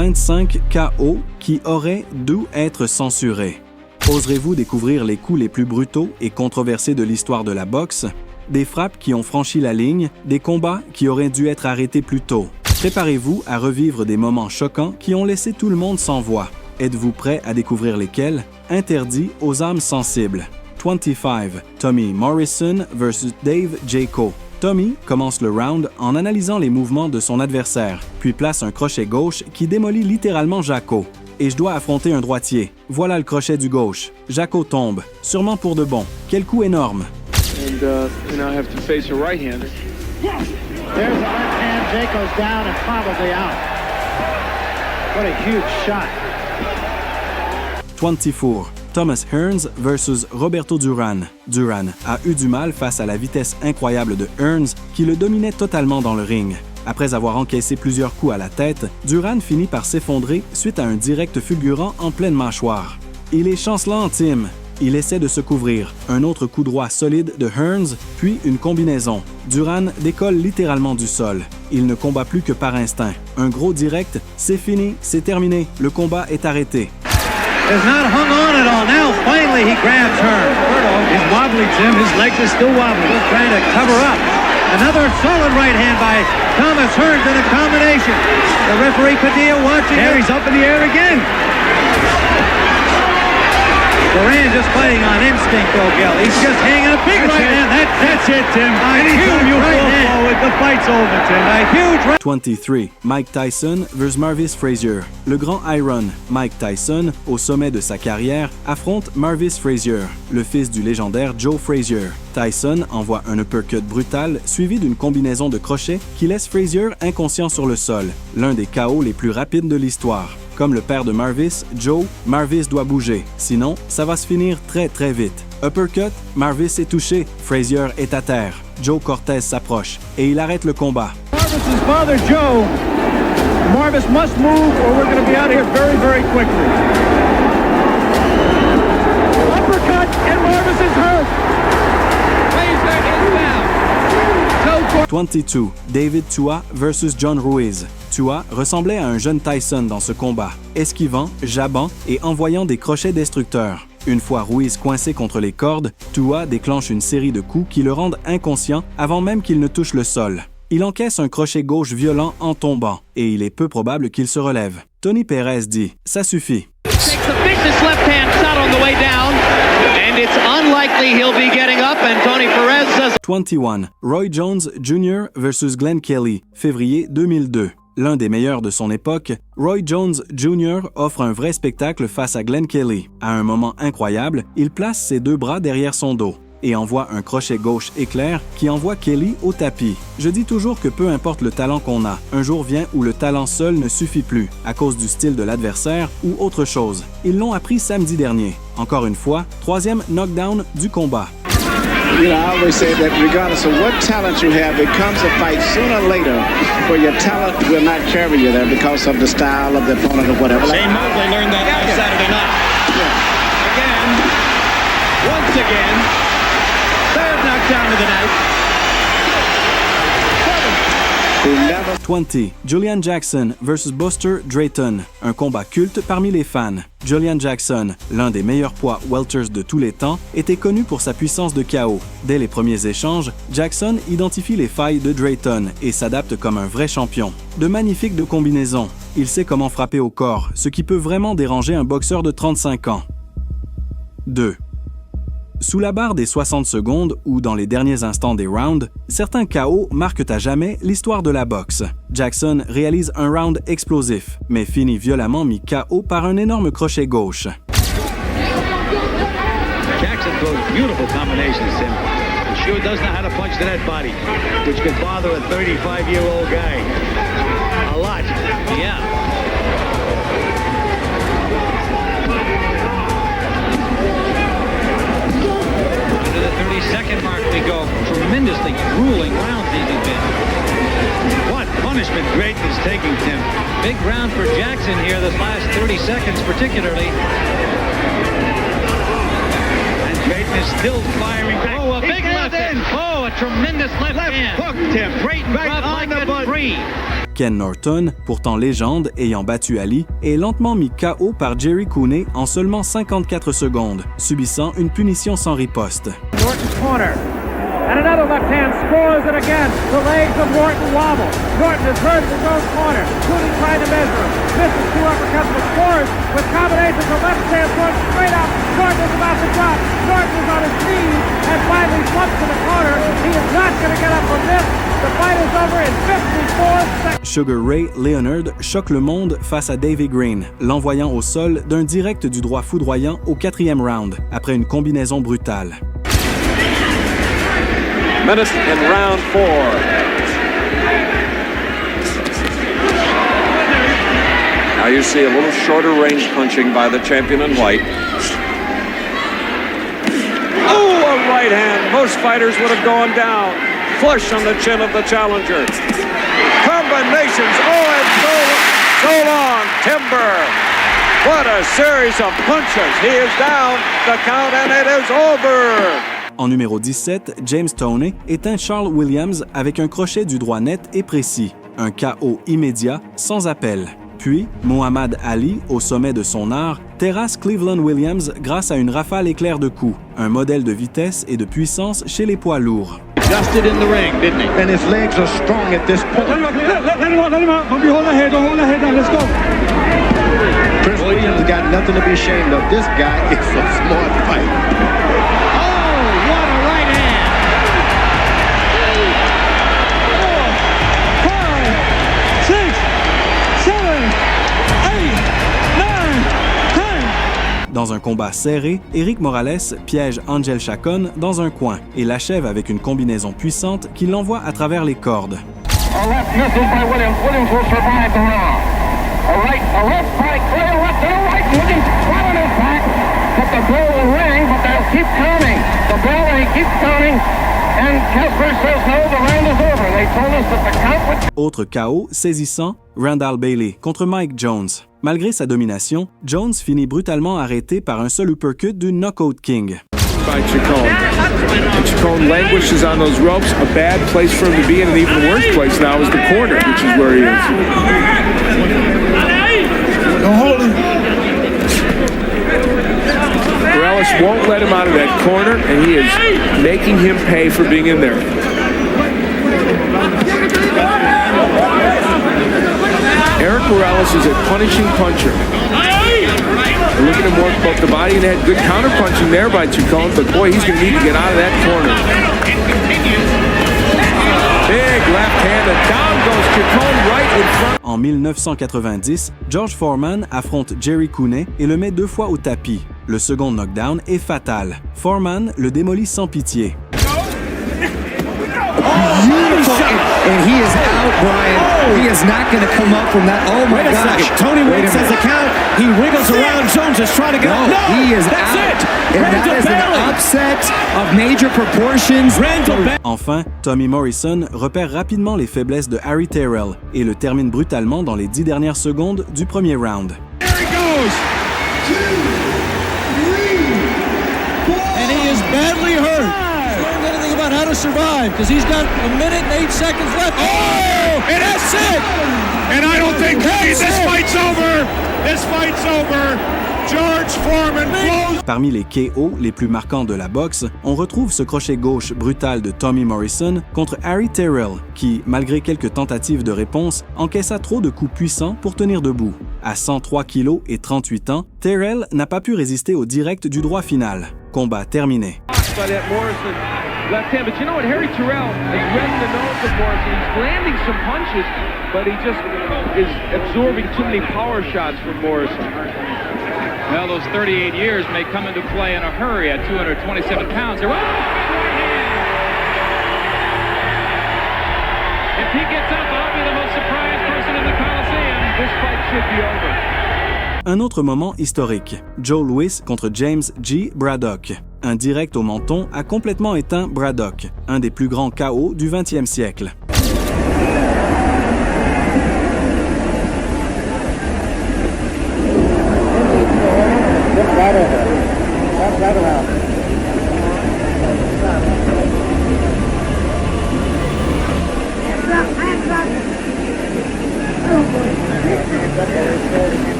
25 KO qui auraient dû être censurés. Oserez-vous découvrir les coups les plus brutaux et controversés de l'histoire de la boxe? Des frappes qui ont franchi la ligne, des combats qui auraient dû être arrêtés plus tôt. Préparez-vous à revivre des moments choquants qui ont laissé tout le monde sans voix. Êtes-vous prêt à découvrir lesquels? Interdits aux âmes sensibles. 25. Tommy Morrison vs Dave Jaco. Tommy commence le round en analysant les mouvements de son adversaire, puis place un crochet gauche qui démolit littéralement Jaco. Et je dois affronter un droitier. Voilà le crochet du gauche. Jaco tombe, sûrement pour de bon. Quel coup énorme! And I have to face a right-hander. There's the left hand. Jaco's down and probably out. What a huge shot. 24. Thomas Hearns vs Roberto Duran. Duran a eu du mal face à la vitesse incroyable de Hearns qui le dominait totalement dans le ring. Après avoir encaissé plusieurs coups à la tête, Duran finit par s'effondrer suite à un direct fulgurant en pleine mâchoire. Il est chancelant, Tim. Il essaie de se couvrir. Un autre coup droit solide de Hearns, puis une combinaison. Duran décolle littéralement du sol. Il ne combat plus que par instinct. Un gros direct, c'est fini, c'est terminé. Le combat est arrêté. Has not hung on at all. Now, finally, he grabs Hearns. He's wobbly, Jim. His legs are still wobbly. He's trying to cover up. Another solid right hand by Thomas Hearns in a combination. The referee Padilla watching. There, he's up in the air again. Duran just fighting on instinct, though, Gil. He's just hanging a big right hand. That's it, Tim. Anytime you fall forward, the fight's over, Tim. A huge right. 23. Mike Tyson vs Marvis Frazier. Le grand Iron, Mike Tyson, au sommet de sa carrière, affronte Marvis Frazier, le fils du légendaire Joe Frazier. Tyson envoie un uppercut brutal suivi d'une combinaison de crochets qui laisse Frazier inconscient sur le sol, l'un des KO les plus rapides de l'histoire. Comme le père de Marvis, Joe, Marvis doit bouger, sinon ça va se finir très très vite. Uppercut, Marvis est touché, Frazier est à terre. Joe Cortez s'approche et il arrête le combat. Marvis's father, Joe. Marvis must move or we're going to be out of here very, very quickly. Uppercut and Marvis is hurt. Frazier is down. 22. David Tua vs John Ruiz. Tua ressemblait à un jeune Tyson dans ce combat, esquivant, jabant et envoyant des crochets destructeurs. Une fois Ruiz coincé contre les cordes, Tua déclenche une série de coups qui le rendent inconscient avant même qu'il ne touche le sol. Il encaisse un crochet gauche violent en tombant et il est peu probable qu'il se relève. Tony Perez dit « Ça suffit ». 21. Roy Jones Jr. vs Glenn Kelly, février 2002. L'un des meilleurs de son époque, Roy Jones Jr. offre un vrai spectacle face à Glenn Kelly. À un moment incroyable, il place ses deux bras derrière son dos et envoie un crochet gauche éclair qui envoie Kelly au tapis. Je dis toujours que peu importe le talent qu'on a, un jour vient où le talent seul ne suffit plus, à cause du style de l'adversaire ou autre chose. Ils l'ont appris samedi dernier. Encore une fois, troisième knockdown du combat. You know, I always say that regardless of what talent you have, it comes a fight sooner or later where your talent will not carry you there because of the style of the opponent or whatever. Shane Mosley learned that last Saturday night. Yeah. Once again, third knockdown of the night. 20. Julian Jackson vs Buster Drayton, un combat culte parmi les fans. Julian Jackson, l'un des meilleurs poids welters de tous les temps, était connu pour sa puissance de KO. Dès les premiers échanges, Jackson identifie les failles de Drayton et s'adapte comme un vrai champion. De magnifiques de combinaisons. Il sait comment frapper au corps, ce qui peut vraiment déranger un boxeur de 35 ans. 2. Sous la barre des 60 secondes ou dans les derniers instants des rounds, certains KO marquent à jamais l'histoire de la boxe. Jackson réalise un round explosif, mais finit violemment mis KO par un énorme crochet gauche. Jackson throws beautiful combinations, Tim. He sure does know how to punch to that body, which could bother a 35-year-old guy. A lot. Yeah. To the 30-second mark we go. Tremendously grueling rounds these have been. What punishment Drayton is taking, Tim. Big round for Jackson here, this last 30 seconds particularly. And Drayton is still firing back. Oh, a big left. Oh, a tremendous left hand. Hooked him. Great Right drop on like the a button. tree. Ken Norton, pourtant légende ayant battu Ali, est lentement mis KO par Jerry Cooney en seulement 54 secondes, subissant une punition sans riposte. Norton's corner. And another left hand scores, and again, the legs of Norton wobble. Norton is hurt in his own corner. Cooney trying to measure him. Misses two uppercuts, but scores with combinations of left hand going straight up. Norton is about to drop. Norton is on his knees and finally slumps to the corner. He is not going to get up from this. The fight is over in 54 seconds. Sugar Ray Leonard choque le monde face à Davey Green, l'envoyant au sol d'un direct du droit foudroyant au 4e round, après une combinaison brutale. Minutes in round 4. Now you see a little shorter range punching by the champion in white. Oh, a right hand. Most fighters would have gone down. Flush on the chin of the challenger. Combinations. Oh, and so long. Timber. What a series of punches. He is down the count and it is over. En numéro 17, James Toney éteint Charles Williams avec un crochet du droit net et précis. Un KO immédiat, sans appel. Puis, Muhammad Ali, au sommet de son art, terrasse Cleveland Williams grâce à une rafale éclair de coups, un modèle de vitesse et de puissance chez les poids lourds. Dusted in the ring, didn't he? And his legs are strong at this point. Let him out. Don't hold that head down. Let's go. Chris Williams got nothing to be ashamed of. This guy is a smart fighter. Dans un combat serré, Eric Morales piège Angel Chacon dans un coin et l'achève avec une combinaison puissante qui l'envoie à travers les cordes. A left missile by Williams. Williams will survive the round. A left strike, clear left, and a right. Williams caught on his back, but the bell will ring, but they'll keep counting. The bell, he keeps counting, and Casper says no, the round is over. They told us that the count would... Autre KO saisissant, Randall Bailey contre Mike Jones. Malgré sa domination, Jones finit brutalement arrêté par un seul uppercut du Knockout King. By Chacon. And Chacon languishes on those ropes. A bad place for him to be in, an even worse place now is the corner, which is where he is. Don't hold him. Morales won't let him out of that corner, and he is making him pay for being in there. Eric Morales is a punishing puncher. And look at him work both the body and the head. Good counter punching there by Chacon, but boy, he's going to need to get out of that corner. Big left hand, and down goes Chacon right in front. En 1990, George Foreman affronte Jerry Cooney et le met 2 fois au tapis. Le second knockdown est fatal. Foreman le démolit sans pitié. And he is out, Brian. He is not going to come up from that. Oh, my gosh. Tony Wayne says the count. He wiggles around. Jones is trying to get No, he is that's out. it. And Randall that is Bailey. an upset of major proportions. Enfin, Tommy Morrison repère rapidement les faiblesses de Harry Terrell et le termine brutalement dans les 10 dernières secondes du premier round. There he goes. 2, 3, 4. And he is badly hurt. Learn anything about how to survive because he's got a minute and 8 seconds left. Oh, and that's it. And I don't think this fight's over. This fight's over. George Foreman blows. Parmi les KO les plus marquants de la boxe, on retrouve ce crochet gauche brutal de Tommy Morrison contre Harry Terrell, qui, malgré quelques tentatives de réponse, encaissa trop de coups puissants pour tenir debout. À 103 kg et 38 ans, Terrell n'a pas pu résister au direct du droit final. Combat terminé. By that Morrison left hand, but you know what? Harry Terrell has read the nose of Morrison. He's landing some punches, but he just is absorbing too many power shots from Morrison. Well, those 38 years may come into play in a hurry at 227 pounds. If he gets up, I'll be the most surprised person in the Coliseum. This fight should be over. Un autre moment historique, Joe Louis contre James G. Braddock. Un direct au menton a complètement éteint Braddock, un des plus grands KO du 20e siècle.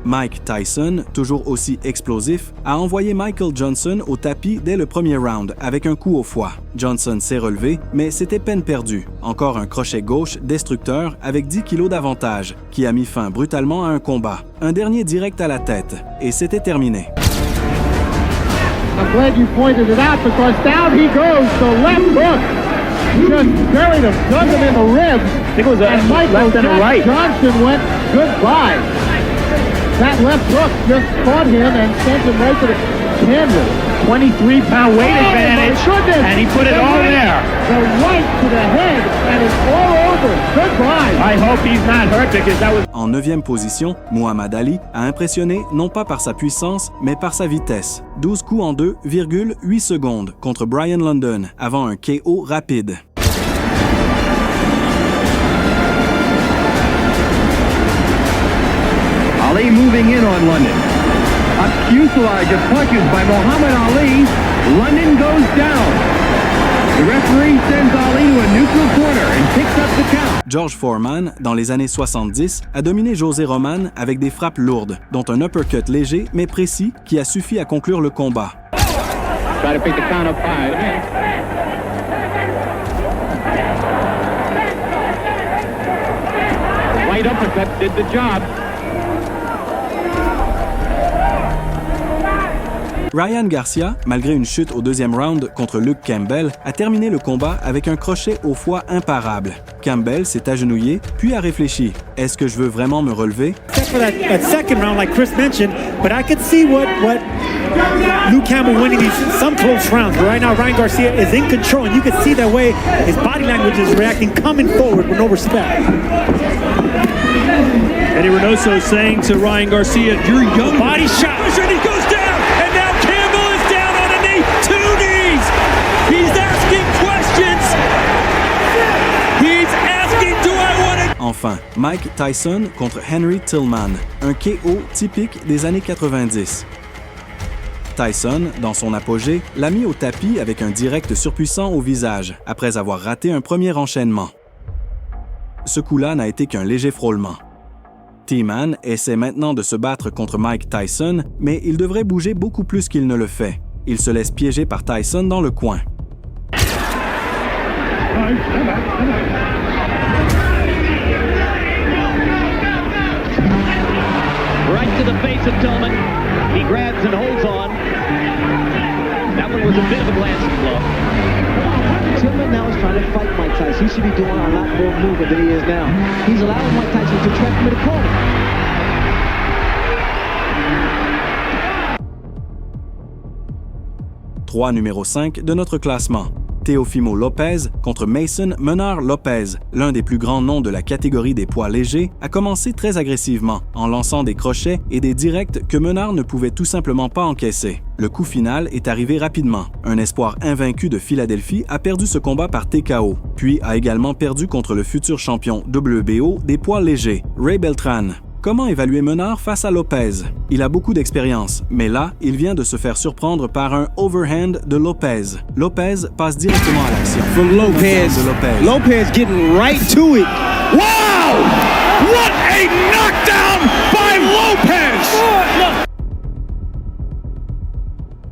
Mike Tyson, toujours aussi explosif, a envoyé Michael Johnson au tapis dès le premier round avec un coup au foie. Johnson s'est relevé, mais c'était peine perdue. Encore un crochet gauche destructeur avec 10 kilos d'avantage, qui a mis fin brutalement à un combat. Un dernier direct à la tête, et c'était terminé. I'm glad you pointed it out because down he goes, the left hook. Just buried him, dug him in the ribs. I think it was and Michael Johnson went goodbye. That left hook just caught him and sent him right to the canvas. 23-pound weight advantage, and he put it all there. The right to the head, and it's all over. Goodbye. I hope he's not hurt because that was... En 9e position, Muhammad Ali a impressionné non pas par sa puissance, mais par sa vitesse. 12 coups en 2,8 secondes contre Brian London, avant un KO rapide. Ali moving in on London. A fuselage of punches by Muhammad Ali. London goes down. The referee sends Ali to a neutral corner and picks up the count. George Foreman, dans les années 70, a dominé José Roman avec des frappes lourdes, dont un uppercut léger mais précis qui a suffi à conclure le combat. Try to pick the count up 5. The right uppercut did the job. Ryan Garcia, malgré une chute au deuxième round contre Luke Campbell, a terminé le combat avec un crochet au foie imparable. Campbell s'est agenouillé, puis a réfléchi. Est-ce que je veux vraiment me relever? Except for that second round, like Chris mentioned, but I could see what Luke Campbell winning these some close rounds. But right now, Ryan Garcia is in control, and you can see the way his body language is reacting, coming forward with no respect. Eddie Reynoso saying to Ryan Garcia, "You're young." Body shot. And he goes down, and now Campbell is down on a knee, 2 knees. He's asking questions. He's asking, "Do I want to?" Enfin, Mike Tyson contre Henry Tillman, un KO typique des années 90. Tyson, dans son apogée, l'a mis au tapis avec un direct surpuissant au visage, après avoir raté un premier enchaînement. Ce coup-là n'a été qu'un léger frôlement. T-Man essaie maintenant de se battre contre Mike Tyson, mais il devrait bouger beaucoup plus qu'il ne le fait. Il se laisse piéger par Tyson dans le coin. Right to the face of Tillman. He grabs and holds on. That one was a bit of a glancing blow. Tillman now is trying to fight Mike Tyson. He should be doing a lot more movement than he is now. He's allowing Mike Tyson to trap him in the corner. Trois numéro 5 de notre classement. Teofimo Lopez contre Mason Menard Lopez, l'un des plus grands noms de la catégorie des poids légers, a commencé très agressivement, en lançant des crochets et des directs que Menard ne pouvait tout simplement pas encaisser. Le coup final est arrivé rapidement. Un espoir invaincu de Philadelphie a perdu ce combat par TKO, puis a également perdu contre le futur champion WBO des poids légers, Ray Beltran. Comment évaluer Menard face à Lopez? Il a beaucoup d'expérience, mais là, il vient de se faire surprendre par un overhand de Lopez. Lopez passe directement à l'action. From Lopez. Lopez getting right to it. Wow! What a knockdown by Lopez!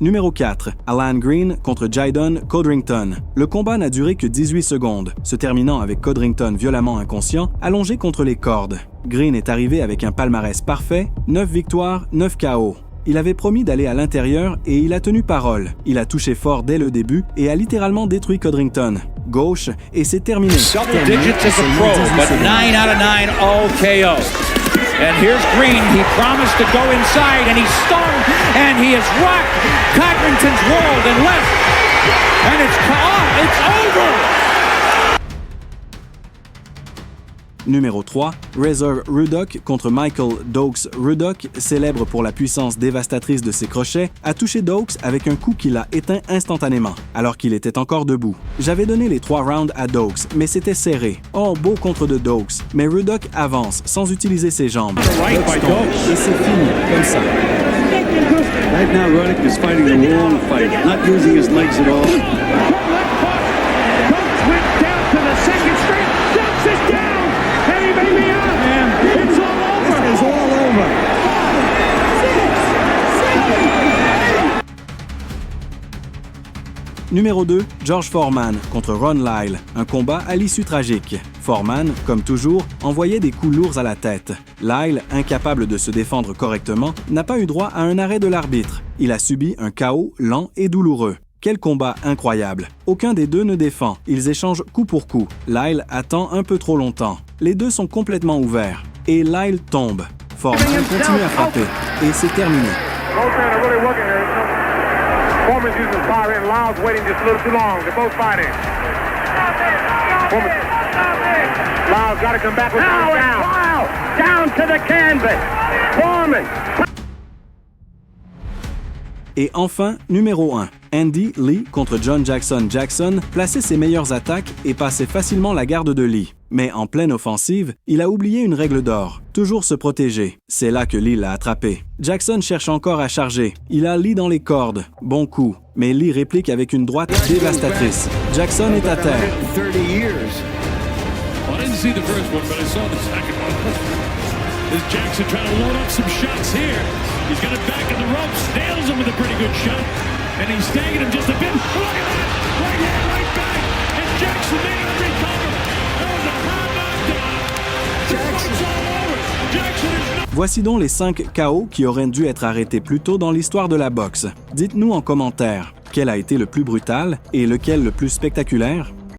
Numéro 4, Alan Green contre Jaidon Codrington. Le combat n'a duré que 18 secondes, se terminant avec Codrington violemment inconscient, allongé contre les cordes. Green est arrivé avec un palmarès parfait, 9 victoires, 9 KO. Il avait promis d'aller à l'intérieur et il a tenu parole. Il a touché fort dès le début et a littéralement détruit Codrington. Gauche et c'est terminé. Double digits as a pro, but 9 out of 9 all KO. And here's Green. He promised to go inside, and he's stung, and he has rocked Codrington's world and left. And it's over! Numéro 3, Razor Ruddock contre Michael Dokes Ruddock, célèbre pour la puissance dévastatrice de ses crochets, a touché Dokes avec un coup qui l'a éteint instantanément, alors qu'il était encore debout. J'avais donné les 3 rounds à Dokes, mais c'était serré. Oh, beau contre de Dokes, mais Ruddock avance sans utiliser ses jambes. Dokes tombe, et c'est fini, comme ça. Right now, Ruddock is fighting the wrong fight, not using his legs at all. Numéro 2, George Foreman contre Ron Lyle, un combat à l'issue tragique. Foreman, comme toujours, envoyait des coups lourds à la tête. Lyle, incapable de se défendre correctement, n'a pas eu droit à un arrêt de l'arbitre. Il a subi un KO lent et douloureux. Quel combat incroyable! Aucun des deux ne défend, ils échangent coup pour coup. Lyle attend un peu trop longtemps. Les deux sont complètement ouverts. Et Lyle tombe. Foreman continue à frapper. Et c'est terminé. Foreman's using the fire in. Lyle's waiting just a little too long. They're both fighting. Foreman. Lyle's got to come back with down. Lyle down to the canvas. Foreman. Et enfin, numéro 1. Andy Lee contre John Jackson. Jackson plaçait ses meilleures attaques et passait facilement la garde de Lee. Mais en pleine offensive, il a oublié une règle d'or, toujours se protéger. C'est là que Lee l'a attrapé. Jackson cherche encore à charger. Il a Lee dans les cordes. Bon coup. Mais Lee réplique avec une droite dévastatrice. Jackson est à terre. Well, I didn't see the first one, but I saw the second one. Is Jackson trying to load up some shots here? He's got it back in the ropes, nails him with a pretty good shot, and he's staggered him just a bit. Look at that! Right hand, right back, and Jackson made it recover. That was a hard knockdown. Jackson's all over. Jackson is not... Voici donc les 5 KO qui auraient dû être arrêtés plus tôt dans l'histoire de la boxe. Dites-nous en commentaire, quel a été le plus brutal et lequel le plus spectaculaire?